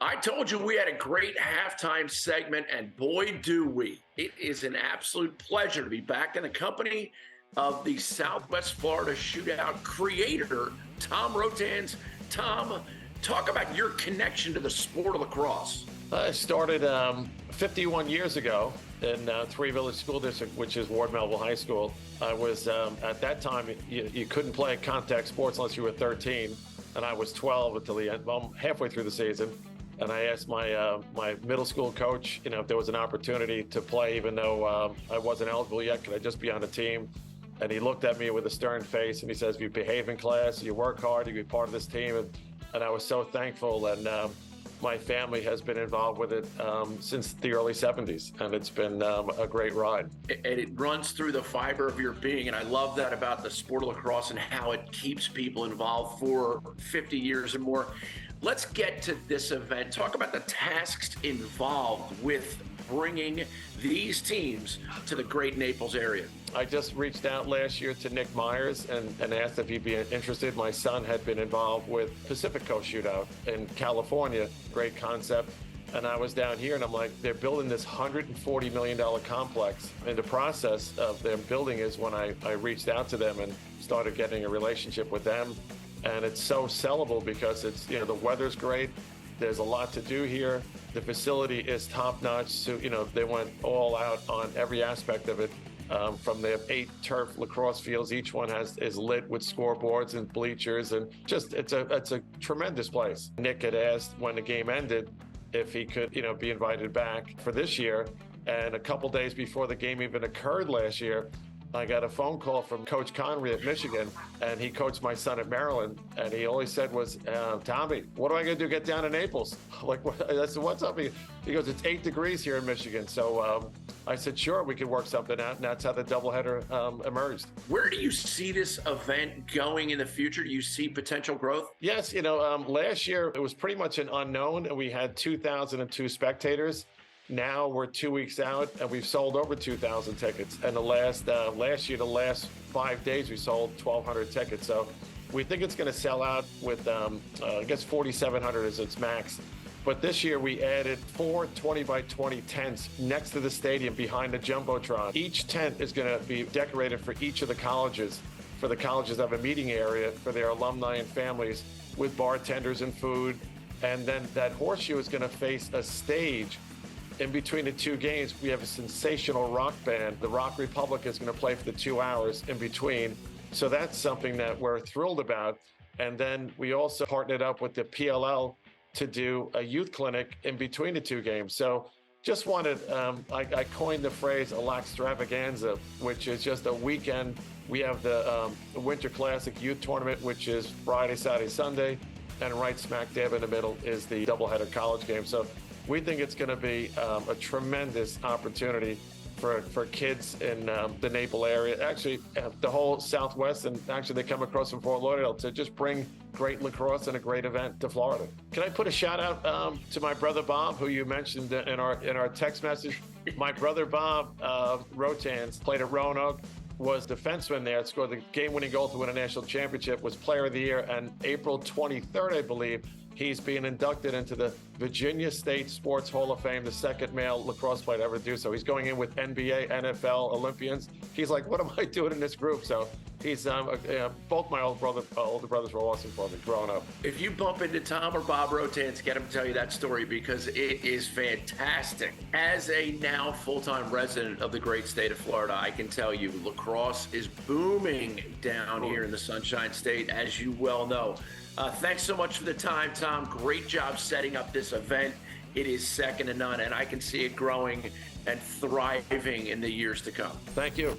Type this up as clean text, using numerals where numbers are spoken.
I told you we had a great halftime segment, and boy, do we. It is an absolute pleasure to be back in the company of the Southwest Florida Shootout creator, Tom Rotanz. Tom, talk about your connection to the sport of lacrosse. I started 51 years ago in Three Village School District, which is Ward Melville High School. I was, at that time, you couldn't play contact sports unless you were 13, and I was 12 until the end, well, halfway through the season. And I asked my middle school coach, if there was an opportunity to play, even though I wasn't eligible yet, could I just be on the team? And he looked at me with a stern face and he says, if you behave in class, you work hard, you be part of this team. And I was so thankful. And my family has been involved with it since the early 70s. And it's been a great ride. And it runs through the fiber of your being. And I love that about the sport of lacrosse and how it keeps people involved for 50 years or more. Let's get to this event. Talk about the tasks involved with bringing these teams to the great Naples area. I just reached out last year to Nick Myers and asked if he'd be interested. My son had been involved with Pacific Coast Shootout in California. Great concept. And I was down here and I'm like, they're building this $140 million complex. And the process of them building is when I reached out to them and started getting a relationship with them. And it's so sellable because it's, the weather's great. There's a lot to do here. The facility is top notch. So, they went all out on every aspect of it. From the 8 turf lacrosse fields, each one is lit with scoreboards and bleachers, and just it's a tremendous place. Nick had asked when the game ended if he could, be invited back for this year. And a couple days before the game even occurred last year, I got a phone call from Coach Connery at Michigan, and he coached my son at Maryland, and he all he said was, Tommy, what am I going to do, get down to Naples? Like, I said, what's up? He goes, it's 8 degrees here in Michigan. So I said, sure, we could work something out, and that's how the doubleheader emerged. Where do you see this event going in the future? Do you see potential growth? Yes, last year it was pretty much an unknown, and we had 2,002 spectators. Now we're 2 weeks out and we've sold over 2,000 tickets. And last year, the last 5 days, we sold 1,200 tickets. So we think it's going to sell out with, I guess 4,700 is its max. But this year we added 4 20 by 20 tents next to the stadium behind the Jumbotron. Each tent is going to be decorated for each of the colleges. For the colleges have a meeting area for their alumni and families with bartenders and food. And then that horseshoe is going to face a stage. In between the 2 games, we have a sensational rock band. The Rock Republic is going to play for the 2 hours in between. So that's something that we're thrilled about. And then we also partnered up with the PLL to do a youth clinic in between the 2 games. So just wanted, I coined the phrase a laxtravaganza, which is just a weekend. We have the Winter Classic Youth Tournament, which is Friday, Saturday, Sunday. And right smack dab in the middle is the doubleheader college game. So we think it's going to be a tremendous opportunity for kids in the Naples area, actually the whole Southwest, and actually they come across from Fort Lauderdale to just bring great lacrosse and a great event to Florida. Can I put a shout out to my brother Bob, who you mentioned in our text message? My brother Bob Rotanz played at Roanoke, was defenseman there, scored the game-winning goal to win a national championship, was player of the year, and April 23rd, I believe, he's being inducted into the Virginia State Sports Hall of Fame, the second male lacrosse player to ever do so. He's going in with NBA, NFL, Olympians. He's like, what am I doing in this group? So he's, both my older brothers were awesome for me growing up. If you bump into Tom or Bob Rotanz, get him to tell you that story because it is fantastic. As a now full-time resident of the great state of Florida, I can tell you lacrosse is booming down here in the Sunshine State, as you well know. Thanks so much for the time, Tom. Great job setting up this event. It is second to none, and I can see it growing and thriving in the years to come. Thank you.